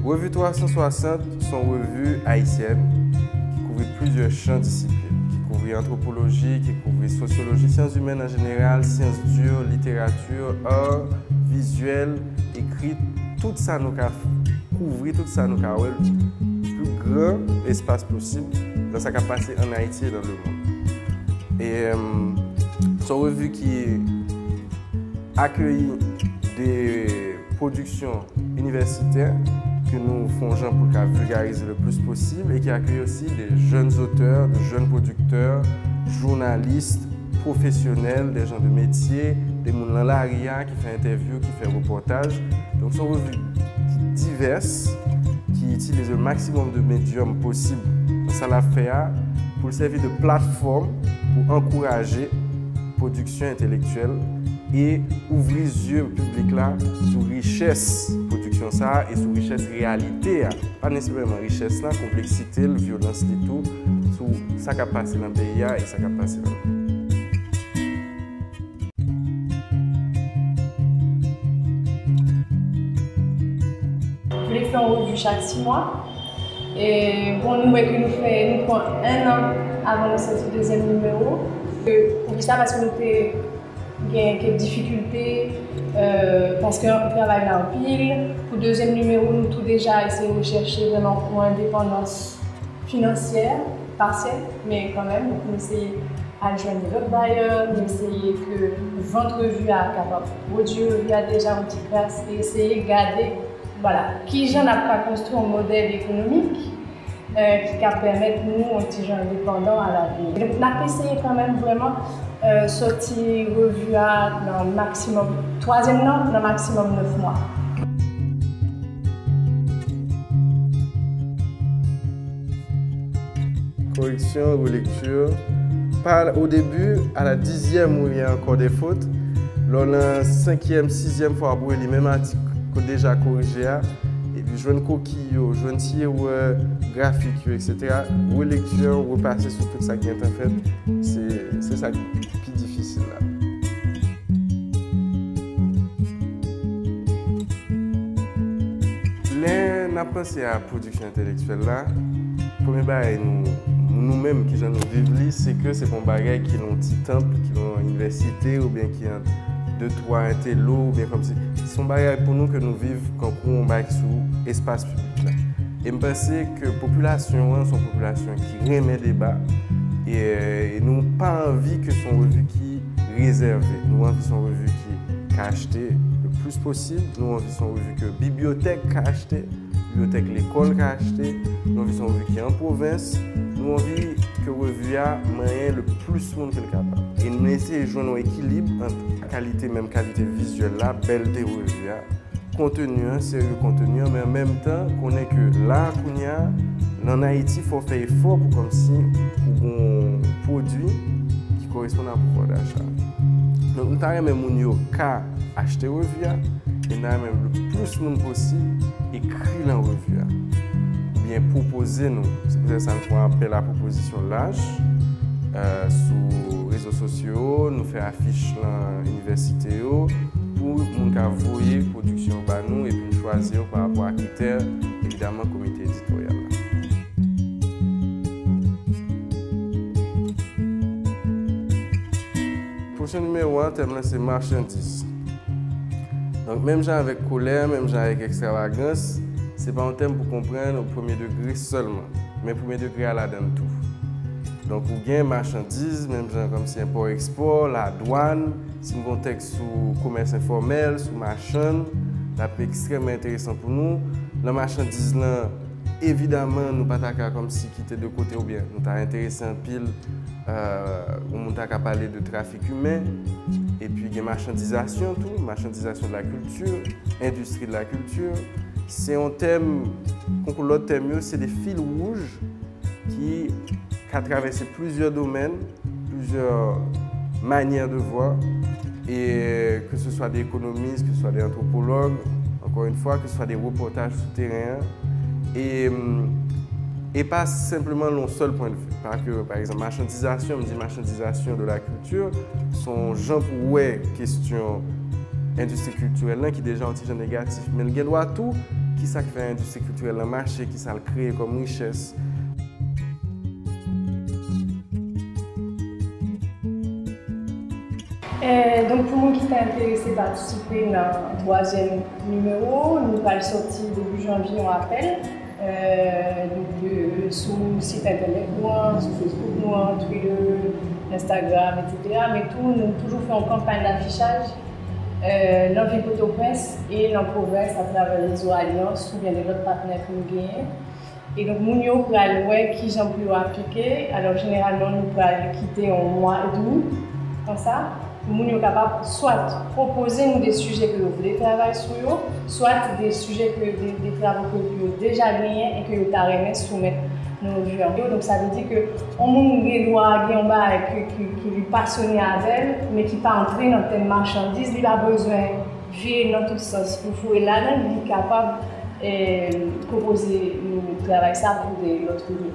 Revue 360 sont revues haïtiennes qui couvrent plusieurs champs disciplines, qui couvrent anthropologie, qui couvrent sociologie, sciences humaines en général, sciences dures, littérature, art, visuel, écrit, tout ça nous a couvert, tout ça nous a le plus grand espace possible dans ce qui a passé en Haïti et dans le monde. Et sont revues qui accueillent des productions universitaires que nous faisons pour vulgariser le plus possible et qui accueille aussi des jeunes auteurs, des jeunes producteurs, journalistes, professionnels, des gens de métier, des gens dans l'ARIA qui font interviews, qui font reportages. Donc, ce sont revues diverses qui utilisent le maximum de médiums possibles dans ça l'a fait pour servir de plateforme pour encourager la production intellectuelle et ouvrir les yeux public là sur richesse production ça et sur richesse réalité pas nécessairement richesse là complexité la violence et tout sur ça qui a passé dans le pays et ça qui a passé dans le Je voulais faire une revue chaque 6 mois et bon nous prenons un an avant de sortir le deuxième numéro pour ça parce que nous il y a quelques difficultés parce qu'on travaille là en pile. Pour le deuxième numéro, nous avons déjà essayé de rechercher vraiment pour indépendance financière, partielle, mais quand même, nous essayons de joindre d'autres bailleurs, nous essayons que votre revue a capable de produire, revue a déjà une petite place et essayer de garder, voilà, qui j'en a pas construit un modèle économique qui va permettre nous, un petit gens indépendants à l'avenir. Donc, on a essayé quand même vraiment sortir revue dans le maximum, troisième an, dans le maximum 9 mois. Correction, relecture. Au début, à la 10e où il y a encore des fautes, lors de la 5e, 6e fois pour les mêmes articles qu'on a déjà corrigé. Et puis, je une coquille, je une tiroir graphique, etc. Relecture, repasser sur tout ça qui est en fait, c'est ça qui est plus difficile là. Là, on a pensé à la production intellectuelle là. Le premier bagage, nous-mêmes qui nous vivons, c'est que c'est un bagage qui ont un petit temple, qui ont une université ou bien qui ont 2-3 intello ou bien comme ça. C'est un bagage pour nous que nous vivons quand on est sur l'espace public là. Et je pense que la population, c'est une population qui remet des débats et nous n'avons pas envie que son revue qui est réservée. Nous avons envie son revue qui est achetée le plus possible. Nous avons envie son revue que la bibliothèque a acheté, bibliothèque l'école a acheté. Nous avons envie son revue qui est en province. Nous avons envie que la revue a moyen le plus monde qu'elle est capable. Et nous essayons de jouer un équilibre entre la qualité, même qualité visuelle, la belle des revues. Contenu, sérieux contenu, mais en même temps, qu'on est que là, en Haïti, il faut faire effort pour comme si pour un produit qui correspond à un pouvoir d'achat. Donc, nous avons même qu'à acheter la revue et nous avons le plus de monde possible écrit la revue. Bien proposer nous. C'est pour ça qu'on appelle la proposition large sur les réseaux sociaux, nous faire affiche dans l'université. Pour nous envoyer la production par nous et puis choisir par rapport à critères, évidemment, comité éditorial. Le prochain numéro 1, c'est marchandises. Donc, même genre avec colère, même genre avec extravagance, ce n'est pas un thème pour comprendre au premier degré seulement, mais au premier degré à la donne tout. Donc, vous gagnez marchandises, même genre comme si import-export, la douane, si nous contexte sur le commerce informel, sur marchand, c'est extrêmement intéressant pour nous. La marchandise, là, évidemment, nous ne pouvons pas comme si qui était de côté ou bien. Nous sommes intéressés en pile, on a parlé de trafic humain, et puis il y a marchandisation, tout, marchandisation de la culture, industrie de la culture. C'est un thème, l'autre thème, c'est des fils rouges qui a traversé plusieurs domaines, plusieurs manières de voir, et que ce soit des économistes, que ce soit des anthropologues, encore une fois, que ce soit des reportages souterrains, et pas simplement le seul point de vue. Parce que, par exemple, marchandisation, on dit marchandisation de la culture, son genre pour question industrie culturelle qui est déjà un petit genre négatif, mais il y a tout qui ça fait l'industrie culturelle dans le marché, qui ça le crée comme richesse. Donc pour moi qui est intéressé à participer dans le troisième numéro, nous allons sortir début janvier, on rappelle, sur le site internet, sur Facebook, Twitter, Instagram, etc. Mais tout, nous toujours fait une campagne d'affichage dans le Port-au-Prince et dans la province à travers les autres alliances ou bien les autres partenaires que nous gagnons. Et donc, nous avons qui j'en plus appliquer. Alors, généralement, nous allons quitter en mois d'août, comme ça. Nous sommes capables soit proposer nous des sujets que vous voulez travailler sur eux, soit des sujets des travaux que vous avez déjà gagnés et que vous avez soumettre nos vues. Donc ça veut dire que on doit qui lui passionné avec elle, mais qui pas entrer dans telle marchandise, il a besoin de vivre dans tout sens. Pour fouiller là, il est capable de proposer nous travail ça pour l'autre public.